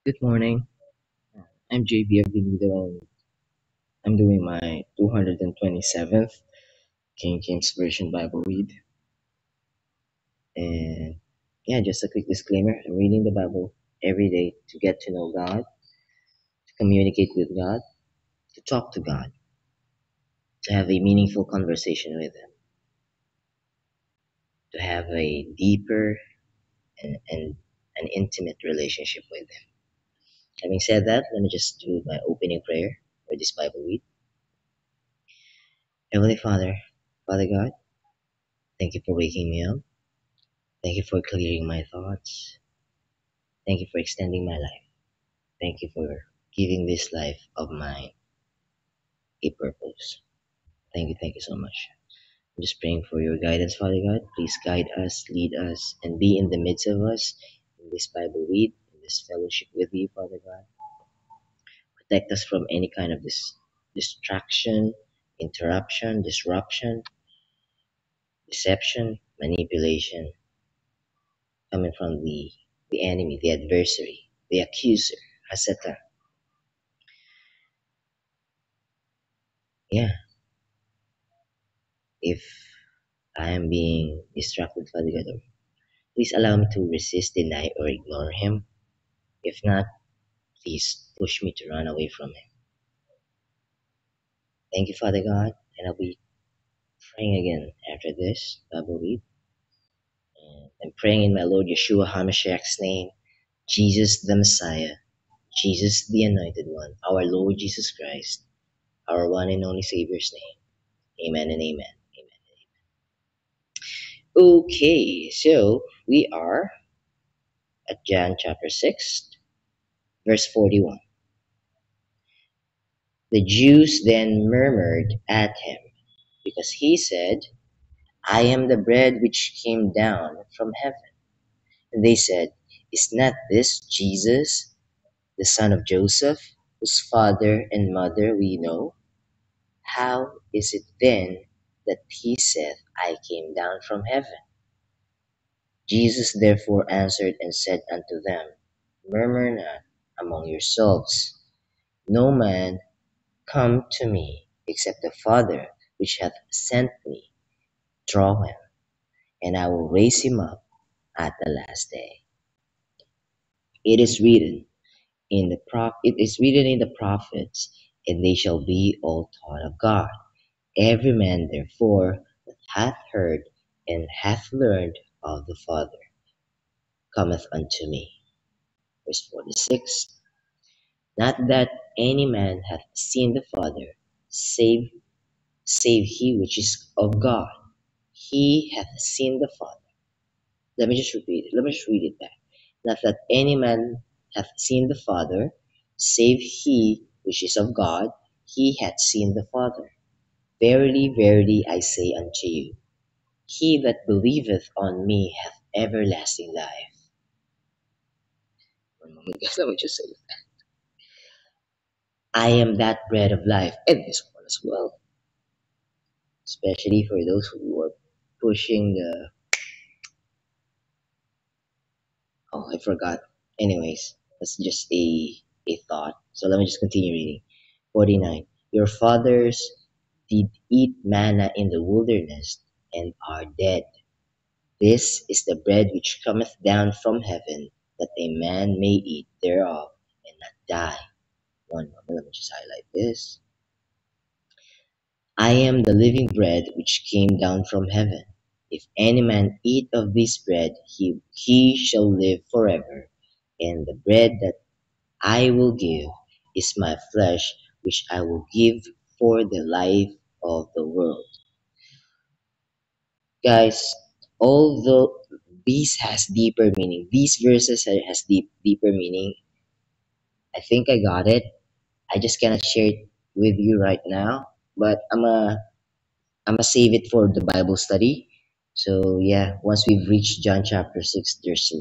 Good morning. I'm JB Avenido and I'm doing my 227th King James Version Bible read. And yeah, just a quick disclaimer. I'm reading the Bible every day to get to know God, to communicate with God, to talk to God, to have a meaningful conversation with Him, to have a deeper and an intimate relationship with Him. Having said that, let me just do my opening prayer for this Bible read. Heavenly Father, Father God, thank you for waking me up. Thank you for clearing my thoughts. Thank you for extending my life. Thank you for giving this life of mine a purpose. Thank you so much. I'm just praying for your guidance, Father God. Please guide us, lead us, and be in the midst of us in this Bible read, in this fellowship with you, Father God. Protect us from any kind of this distraction, interruption, disruption, deception, manipulation coming from the enemy, the adversary, the accuser, Satan. Yeah, if I am being distracted, Father God, please allow me to resist, deny, or ignore him. If not, please push me to run away from him. Thank you, Father God, and I'll be praying again after this Bible read. And I'm praying in my Lord Yeshua HaMashiach's name, Jesus the Messiah, Jesus the Anointed One, our Lord Jesus Christ, our one and only Savior's name. Amen and amen. Amen. Okay, so we are at John chapter 6, verse 41. The Jews then murmured at him, because he said, I am the bread which came down from heaven. And they said, Is not this Jesus, the son of Joseph, whose father and mother we know? How is it then that he said, I came down from heaven? Jesus therefore answered and said unto them, Murmur not among yourselves. No man come to me, except the Father which hath sent me draw him, and I will raise him up at the last day. It is written it is written in the prophets, and they shall be all taught of God. Every man therefore that hath heard and hath learned of the Father cometh unto me. Verse 46. Not that any man hath seen the Father, save he which is of God. He hath seen the Father. Let me just repeat it. Let me just read it back. Not that any man hath seen the Father, save he which is of God. He hath seen the Father. Verily, verily, I say unto you, he that believeth on me hath everlasting life. One moment, guys. Let me just say that. I am that bread of life, and this one as well. Especially for those who are pushing the. Oh, I forgot. Anyways, that's just a thought. So let me just continue reading. 49. Your fathers did eat manna in the wilderness and are dead. This is the bread which cometh down from heaven, that a man may eat thereof and not die. One moment, let me just highlight this. I am the living bread which came down from heaven. If any man eat of this bread, he shall live forever. And the bread that I will give is my flesh, which I will give for the life of the world. Guys, although these has deeper meaning, these verses has deeper meaning. I think I got it. I just cannot share it with you right now, but I'm gonna save it for the Bible study. So yeah, once we've reached John chapter 6, there's a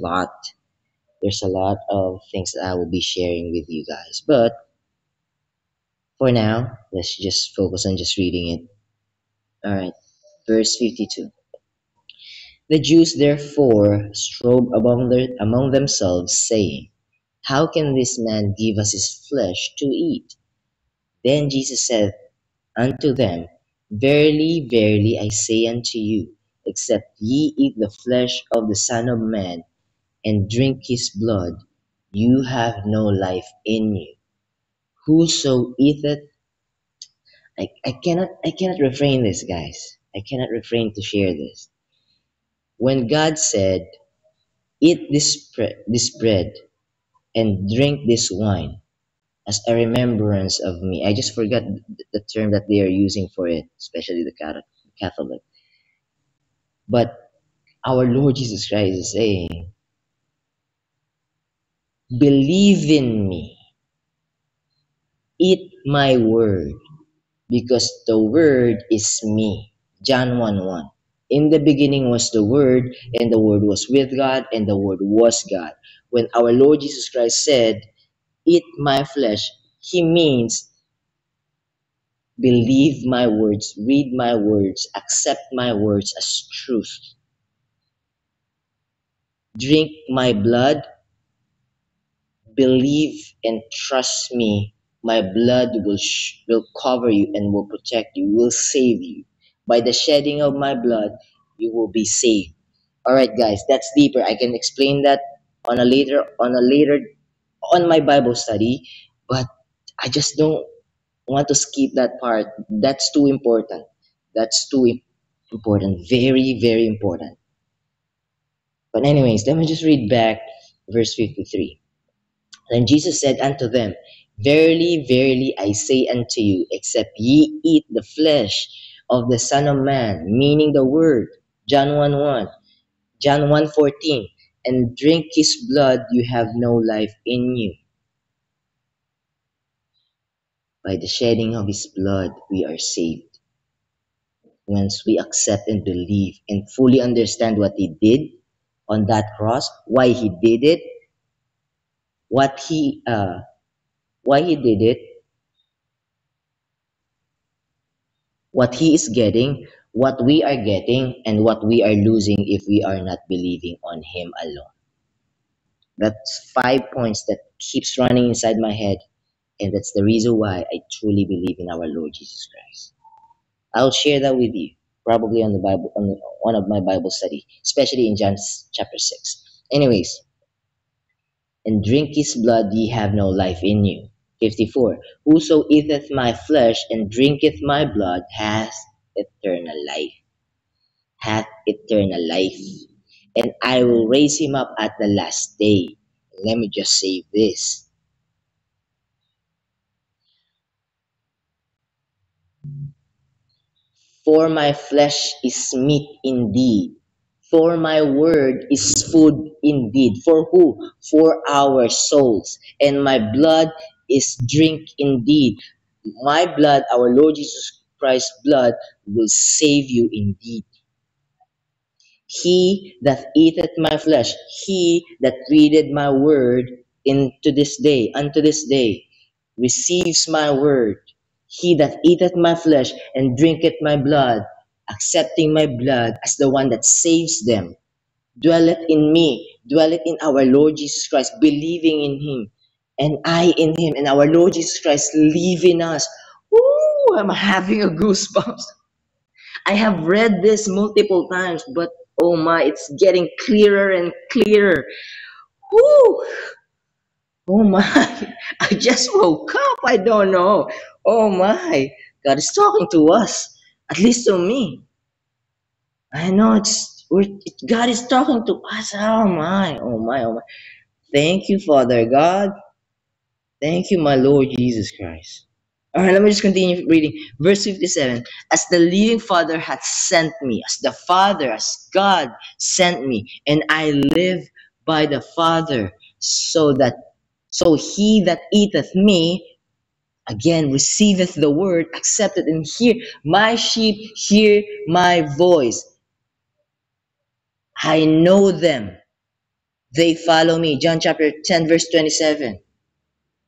lot of things that I will be sharing with you guys. But for now, let's just focus on just reading it. All right, verse 52. The Jews therefore strove among themselves, saying, How can this man give us his flesh to eat? Then Jesus said unto them, Verily, verily, I say unto you, except ye eat the flesh of the Son of Man, and drink his blood, you have no life in you. Whoso eateth, I cannot refrain this, guys. I cannot refrain to share this. When God said, Eat this bread and drink this wine as a remembrance of me. I just forgot the term that they are using for it, especially the Catholic. But our Lord Jesus Christ is saying, Believe in me, eat my word, because the word is me. John 1 1. In the beginning was the Word, and the Word was with God, and the Word was God. When our Lord Jesus Christ said, Eat my flesh, he means believe my words, read my words, accept my words as truth. Drink my blood, believe and trust me. My blood will cover you and will protect you, will save you. By the shedding of my blood, you will be saved. All right, guys, that's deeper. I can explain that on my Bible study, but I just don't want to skip that part. That's too important. That's too important. Very, very important. But anyways, let me just read back verse 53. Then Jesus said unto them, Verily, verily, I say unto you, except ye eat the flesh of the Son of Man, meaning the Word, John 1 1, John 1:14, and drink his blood, you have no life in you. By the shedding of his blood, we are saved. Once we accept and believe and fully understand what he did on that cross, why he did it, what he why he did it, what he is getting, what we are getting, and what we are losing if we are not believing on him alone. That's 5 points that keeps running inside my head, and that's the reason why I truly believe in our Lord Jesus Christ. I'll share that with you probably on the Bible on one of my Bible study, especially in John chapter 6. Anyways, and drink his blood, ye have no life in you. 54. Whoso eateth my flesh and drinketh my blood eternal life, hath eternal life, and I will raise him up at the last day. Let me just say this. For my flesh is meat indeed, for my word is food indeed. For who? For our souls. And my blood is drink indeed. My blood, our Lord Jesus Christ's blood, will save you indeed. He that eateth my flesh, he that readeth my word unto this day, receives my word. He that eateth my flesh and drinketh my blood, accepting my blood as the one that saves them, dwelleth in me, dwelleth in our Lord Jesus Christ, believing in him, and I in him, and our Lord Jesus Christ live in us. Ooh, I'm having a goosebumps. I have read this multiple times, but oh my, it's getting clearer and clearer. Woo! Oh my, I just woke up. I don't know. Oh my, God is talking to us, at least to me. I know God is talking to us. Oh my, oh my, oh my. Thank you, Father God. Thank you, my Lord Jesus Christ. All right, let me just continue reading. Verse 57. As the living Father hath sent me, as the Father, as God sent me, and I live by the Father, so he that eateth me, again, receiveth the word, accepted, and hear. My sheep hear my voice. I know them. They follow me. John chapter 10, verse 27.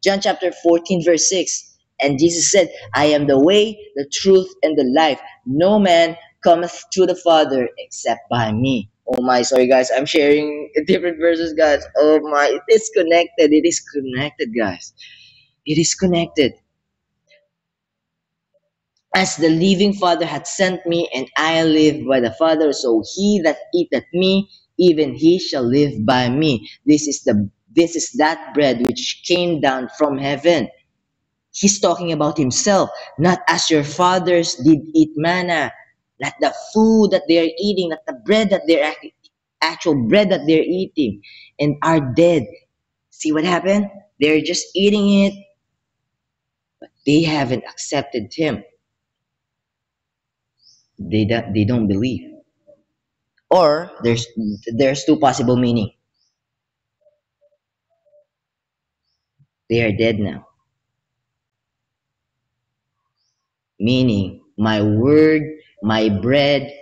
John chapter 14, verse 6. And Jesus said, I am the way, the truth, and the life. No man cometh to the Father except by me. Oh my, sorry guys, I'm sharing different verses, guys. Oh my, it is connected. It is connected, guys. It is connected. As the living Father hath sent me, and I live by the Father, so he that eateth me, even he shall live by me. This is that bread which came down from heaven. He's talking about himself, not as your fathers did eat manna, not the food that they are eating, not the bread that they're actual bread that they're eating, and are dead. See what happened? They're just eating it, but they haven't accepted him. They don't believe. Or there's two possible meaning. They are dead now. Meaning my word, my bread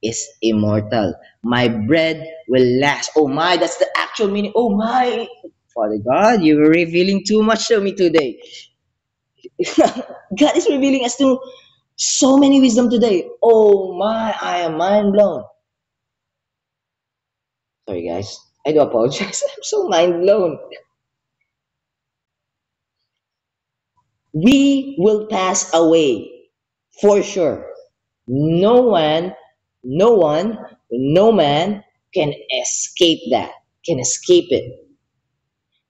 is immortal. My bread will last. Oh my, that's the actual meaning. Oh my, Father God, you're revealing too much to me today. God is revealing us to so many wisdom today. Oh my, I am mind blown. Sorry guys, I do apologize. I'm so mind blown. We will pass away for sure. No one, no one, no man can escape that, can escape it.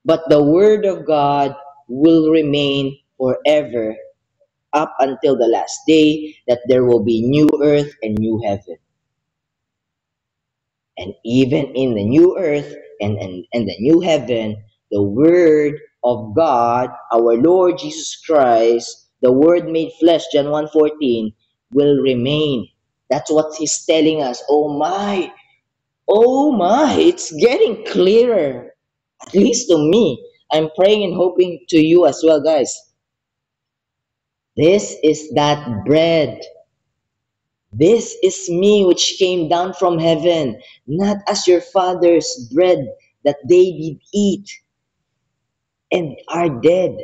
But the word of God will remain forever up until the last day that there will be new earth and new heaven. And even in the new earth and the new heaven, the word of God, our Lord Jesus Christ, the word made flesh, John 1:14, will remain. That's what he's telling us. Oh my, it's getting clearer. At least to me. I'm praying and hoping to you as well, guys. This is that bread. This is me which came down from heaven, not as your father's bread that they did eat and are dead.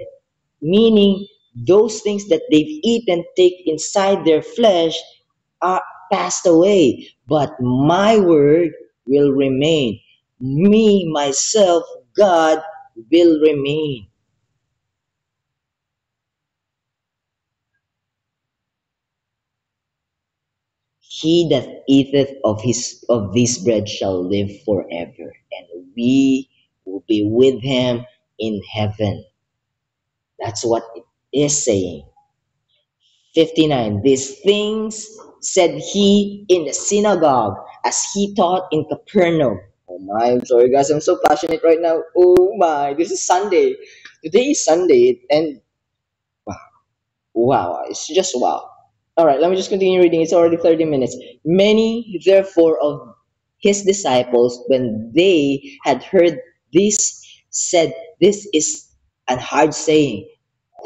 Meaning, those things that they've eaten take inside their flesh are passed away, but my word will remain. Me, myself, God will remain. He that eateth of this bread shall live forever, and we will be with him in heaven. That's what it is saying. 59. These things said he in the synagogue as he taught in Capernaum. Oh my, I'm sorry guys, I'm so passionate right now. Oh my, this is Sunday. Today is Sunday, and wow, wow, it's just wow. All right, let me just continue reading. It's already 30 minutes. Many, therefore, of his disciples, when they had heard this, said, this is an hard saying.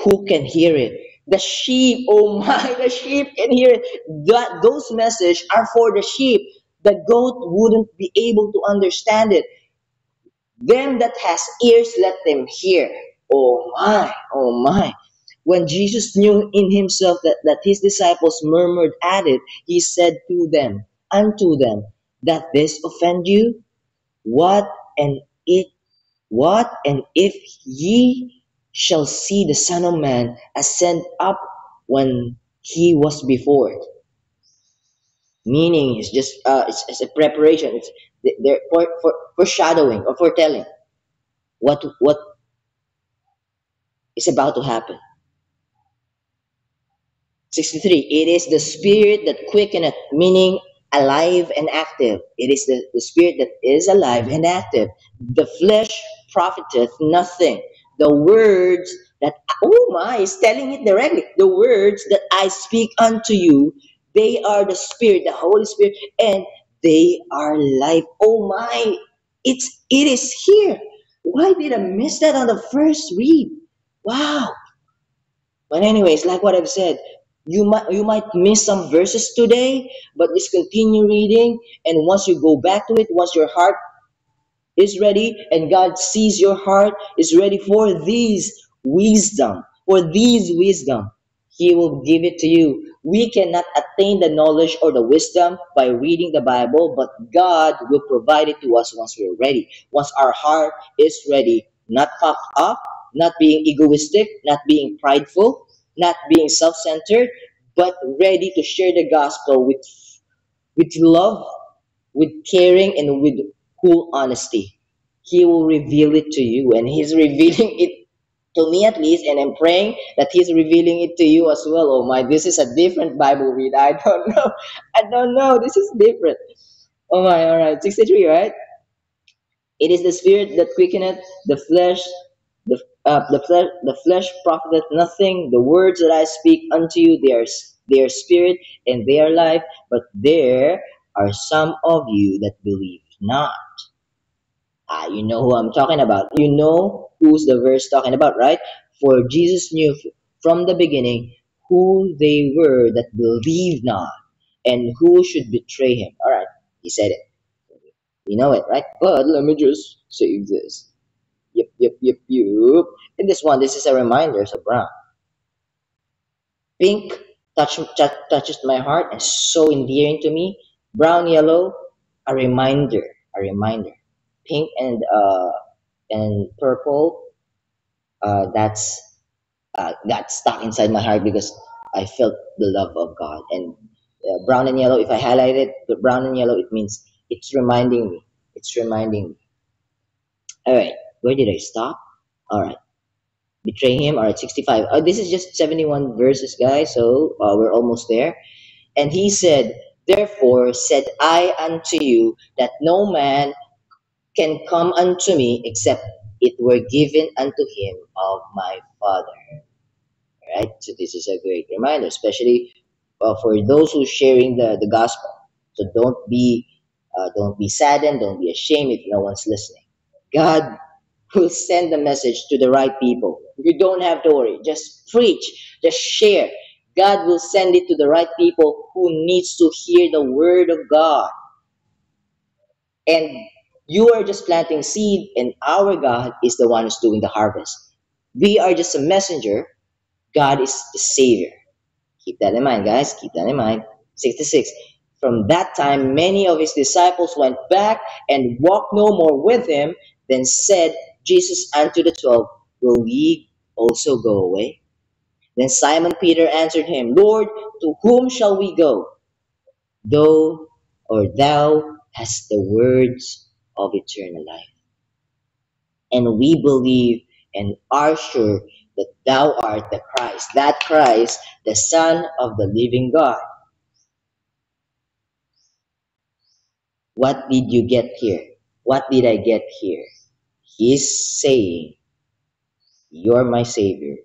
Who can hear it? The sheep, oh my, the sheep can hear it. Those messages are for the sheep. The goat wouldn't be able to understand it. Them that has ears, let them hear. Oh my, oh my. When Jesus knew in himself that his disciples murmured at it, he said unto them, that this offend you? What and it what and if ye shall see the Son of Man ascend up when he was before? Meaning it's just it's a preparation. It's they're for foreshadowing or foretelling what is about to happen. 63. It is the spirit that quickeneth, meaning alive and active. It is the spirit that is alive and active. The flesh profiteth nothing. The words that, oh my, is telling it directly. The words that I speak unto you, they are the spirit, the Holy Spirit, and they are life. Oh my, it is here. Why did I miss that on the first read? Wow. But anyways, like what I've said, you might miss some verses today, but just continue reading. And once you go back to it, once your heart is ready and God sees your heart is ready for these wisdom, He will give it to you. We cannot attain the knowledge or the wisdom by reading the Bible, but God will provide it to us once we're ready. Once our heart is ready, not puffed up, not being egoistic, not being prideful, not being self centered, but ready to share the gospel with love, with caring, and with cool honesty. He will reveal it to you, and He's revealing it to me at least, and I'm praying that He's revealing it to you as well. Oh my, this is a different Bible read. I don't know. I don't know. This is different. Oh my, all right. 63, right? It is the spirit that quickeneth the flesh, the flesh profiteth nothing. The words that I speak unto you, they are spirit and they are life. But there are some of you that believe not. Ah, you know who I'm talking about. You know who's the verse talking about, right? For Jesus knew from the beginning who they were that believed not and who should betray him. All right, he said it. You know it, right? But let me just say this. Yep, yep, yep, yep. In this one, this is a reminder. So brown, pink touches my heart and so endearing to me. Brown, yellow, a reminder, a reminder. Pink and purple, that's got stuck inside my heart because I felt the love of God. And brown and yellow, if I highlight it, the brown and yellow, it means it's reminding me. It's reminding me. All right, where did I stop? All right, betray him. All right, 65. This is just 71 verses, guys. So we're almost there. And he said, therefore said I unto you that no man can come unto me except it were given unto him of my Father. Right? So this is a great reminder, especially for those who sharing the gospel. So don't be saddened, don't be ashamed if no one's listening. God will send the message to the right people. You don't have to worry. Just preach, just share. God will send it to the right people who needs to hear the word of God. And you are just planting seed, and our God is the one who's doing the harvest. We are just a messenger. God is the savior. Keep that in mind, guys. Keep that in mind. 66. From that time, many of his disciples went back and walked no more with him. Then said Jesus unto the 12, will ye also go away? Then Simon Peter answered him, Lord, to whom shall we go? Thou hast the words of eternal life. And we believe and are sure that thou art the Christ, that Christ, the Son of the living God. What did you get here? What did I get here? He's saying, you're my Savior.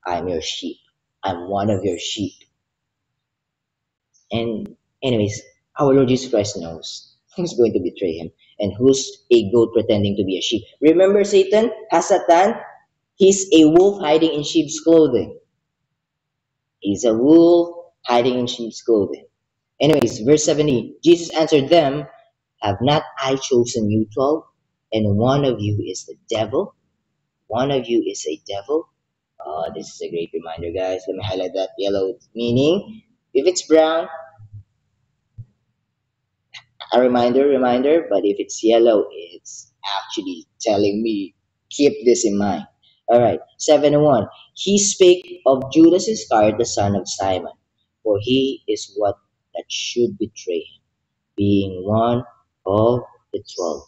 I'm your sheep. I'm one of your sheep. And anyways, our Lord Jesus Christ knows who's going to betray him and who's a goat pretending to be a sheep. Remember Satan, Hasatan? He's a wolf hiding in sheep's clothing. He's a wolf hiding in sheep's clothing. Anyways, verse 70, Jesus answered them, have not I chosen you 12? And one of you is the devil? One of you is a devil? Oh, this is a great reminder, guys. Let me highlight that yellow, meaning if it's brown, a reminder, but if it's yellow, it's actually telling me, keep this in mind. All right, 71. He spake of Judas Iscariot, the son of Simon, for he is what that should betray him, being one of the 12.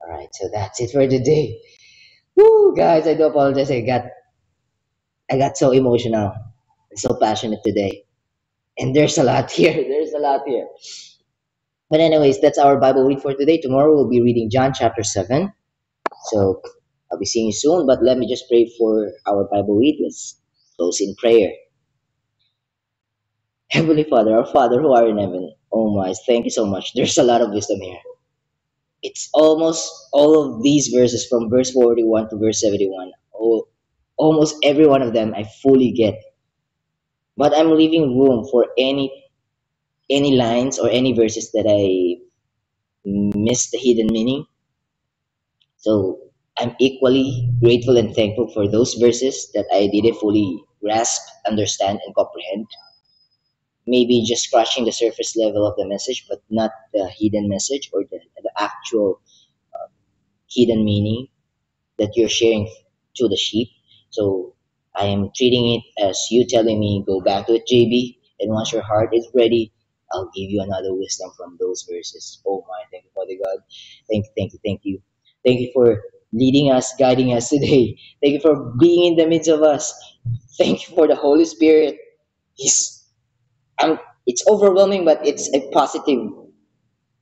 All right, so that's it for today. Woo, guys, I do apologize. I got so emotional, and so passionate today, and there's a lot here. There's a lot here. But anyways, that's our Bible read for today. Tomorrow we'll be reading John chapter 7. So I'll be seeing you soon, but let me just pray for our Bible read. Let's close in prayer. Heavenly Father, our Father who art in heaven, oh my, thank you so much. There's a lot of wisdom here. It's almost all of these verses from verse 41 to verse 71. Oh, almost every one of them I fully get. But I'm leaving room for any lines or any verses that I missed the hidden meaning. So I'm equally grateful and thankful for those verses that I didn't fully grasp, understand, and comprehend. Maybe just scratching the surface level of the message, but not the hidden message or the actual hidden meaning that you're sharing to the sheep. So I am treating it as you telling me, go back to it, JB, and once your heart is ready, I'll give you another wisdom from those verses. Oh my, thank you, Father God. Thank you, thank you, thank you. Thank you for leading us, guiding us today. Thank you for being in the midst of us. Thank you for the Holy Spirit. He's, I'm, it's overwhelming, but it's a positive.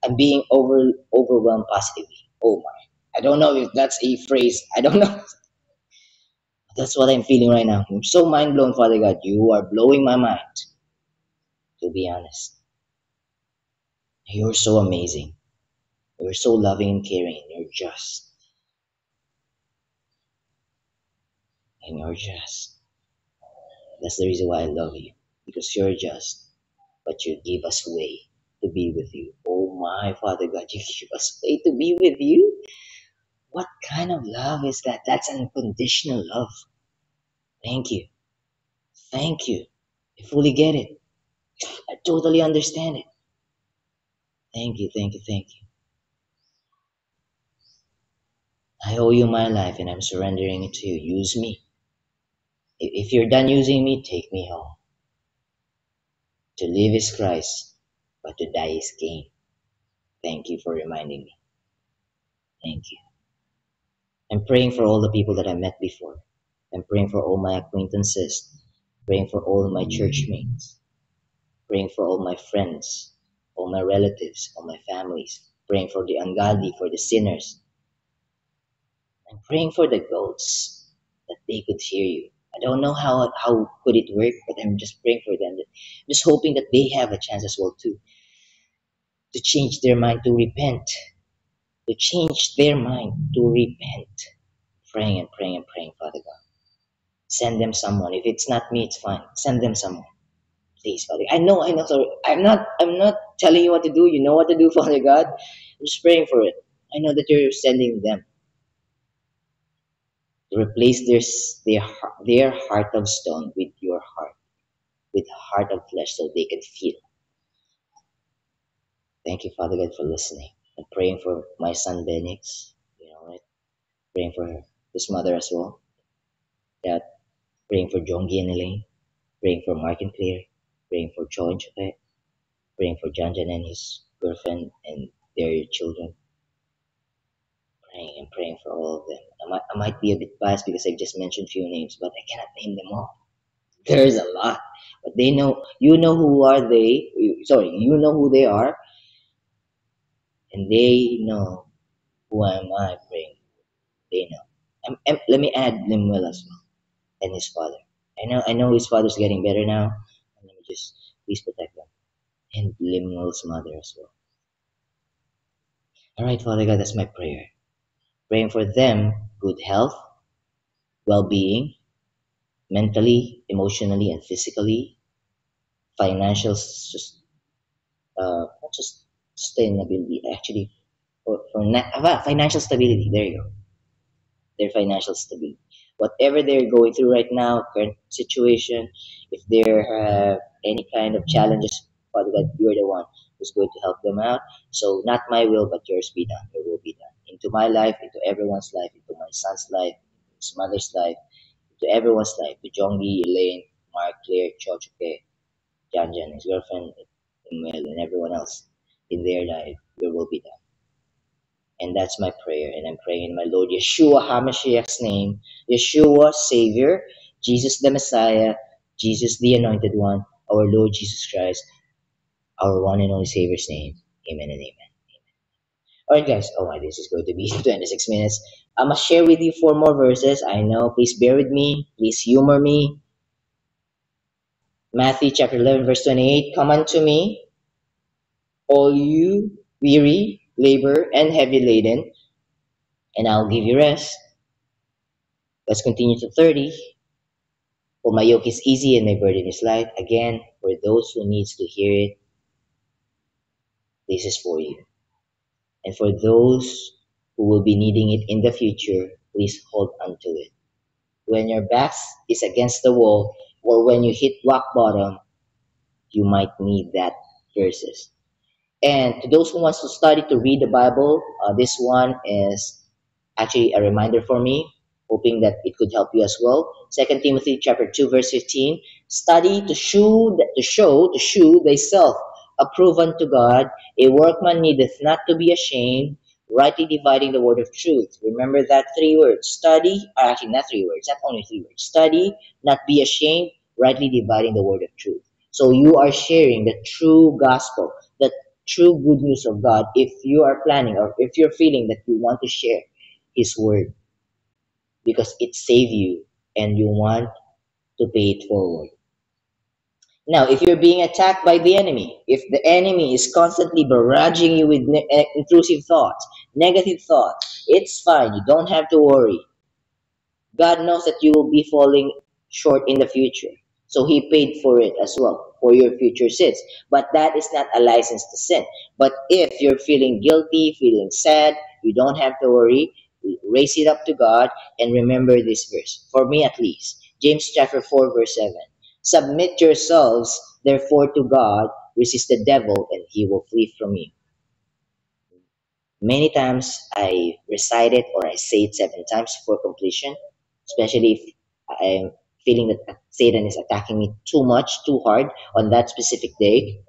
I'm being overwhelmed positively. Oh my. I don't know if that's a phrase. I don't know. That's what I'm feeling right now. I'm so mind blown, Father God. You are blowing my mind, to be honest. You're so amazing. You're so loving and caring. You're just. And you're just. That's the reason why I love you. Because you're just. But you give us way to be with you. Oh my, Father God, you give us way to be with you? What kind of love is that? That's unconditional love. Thank you. Thank you. I fully get it. I totally understand it. Thank you, thank you, thank you. I owe you my life and I'm surrendering it to you. Use me. If you're done using me, take me home. To live is Christ, but to die is gain. Thank you for reminding me. Thank you. I'm praying for all the people that I met before. I'm praying for all my acquaintances. Praying for all my church mates. Praying for all my friends, all my relatives, all my families. Praying for the ungodly, for the sinners. I'm praying for the goats that they could hear you. I don't know how could it work, but I'm just praying for them. Just hoping that they have a chance as well too to change their mind, to repent, to change their mind, to repent. Praying and praying and praying, Father God. Send them someone. If it's not me, it's fine. Send them someone. Please, Father. I know, sorry. I'm not telling you what to do. You know what to do, Father God. I'm just praying for it. I know that you're sending them to replace their heart of stone with your heart, with heart of flesh, so they can feel. Thank you, Father God, for listening. I'm praying for my son Benix, right? Praying for his mother as well. That praying for Jongi and Elaine, praying for Mark and Claire, praying for Joe and Chapet, praying for Janjan and his girlfriend and their children, praying and praying for all of them. I might be a bit biased because I just mentioned few names, but I cannot name them all. There's a lot, but they know. You know who are they? Sorry, you know who they are, and they know who am I praying. They know. Let me add Limuel as well and his father. I know his father's getting better now. And let me just please protect them and Limuel's mother as well. All right, Father God, that's my prayer. Praying for them good health, well-being, mentally, emotionally, and physically, financial, not just sustainability, actually, financial stability. There you go. Their financial stability. Whatever they're going through right now, current situation, if they have any kind of challenges, Father God, you're the one who's going to help them out. So not my will, but yours be done. Your will be done. Into my life, into everyone's life, into my son's life, into his mother's life, into everyone's life, to Jongi, Elaine, Mark, Claire, Chochoke, Janjan, his girlfriend, Emil, and everyone else in their life, your will be done. And that's my prayer. And I'm praying in my Lord Yeshua HaMashiach's name. Yeshua, Savior, Jesus the Messiah, Jesus the Anointed One, our Lord Jesus Christ, our one and only Savior's name. Amen and amen. Alright guys, oh my, this is going to be 26 minutes. I'm going to share with you four more verses. I know, please bear with me. Please humor me. Matthew chapter 11 verse 28. Come unto me, all you weary, labor, and heavy laden, and I'll give you rest. Let's continue to 30. For my yoke is easy and my burden is light. Again, for those who needs to hear it, this is for you. And for those who will be needing it in the future, please hold on to it. When your back is against the wall, or when you hit rock bottom, you might need that verses. And to those who wants to study to read the Bible, this one is actually a reminder for me, hoping that it could help you as well. Second Timothy chapter 2 verse 15. Study to shew thyself approved unto God, a workman needeth not to be ashamed, rightly dividing the word of truth. Remember that three words. Study, actually not three words, not only three words. Study, not be ashamed, rightly dividing the word of truth. So you are sharing the true gospel, the true good news of God if you are planning or if you're feeling that you want to share his word because it saved you and you want to pay it forward. Now, if you're being attacked by the enemy, if the enemy is constantly barraging you with intrusive thoughts, negative thoughts, it's fine. You don't have to worry. God knows that you will be falling short in the future. So He paid for it as well, for your future sins. But that is not a license to sin. But if you're feeling guilty, feeling sad, you don't have to worry. Raise it up to God and remember this verse. For me at least, James chapter 4, verse 7. Submit yourselves, therefore, to God, resist the devil, and he will flee from you. Many times I recite it or I say it 7 times for completion, especially if I'm feeling that Satan is attacking me too much, too hard on that specific day.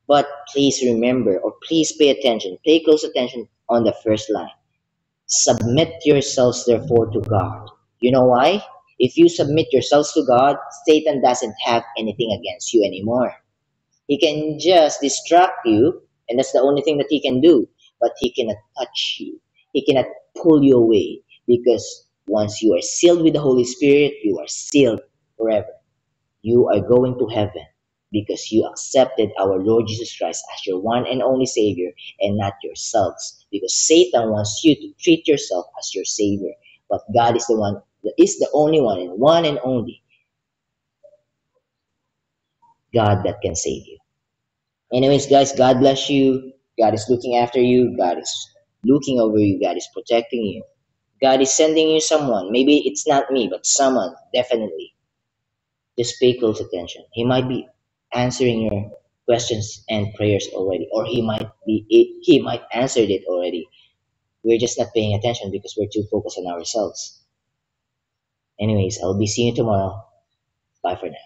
But please remember or please pay attention, pay close attention on the first line. Submit yourselves therefore to God. You know why? If you submit yourselves to God, Satan doesn't have anything against you anymore. He can just distract you, and that's the only thing that he can do. But he cannot touch you. He cannot pull you away because once you are sealed with the Holy Spirit, you are sealed forever. You are going to heaven because you accepted our Lord Jesus Christ as your one and only Savior and not yourselves. Because Satan wants you to treat yourself as your Savior. But God is the only one and only God that can save you. Anyways, guys, God bless you. God is looking after you. God is looking over you. God is protecting you. God is sending you someone. Maybe it's not me, but someone, definitely. Just pay close attention. He might be answering your questions and prayers already, or he might answered it already. We're just not paying attention because we're too focused on ourselves. Anyways, I'll be seeing you tomorrow. Bye for now.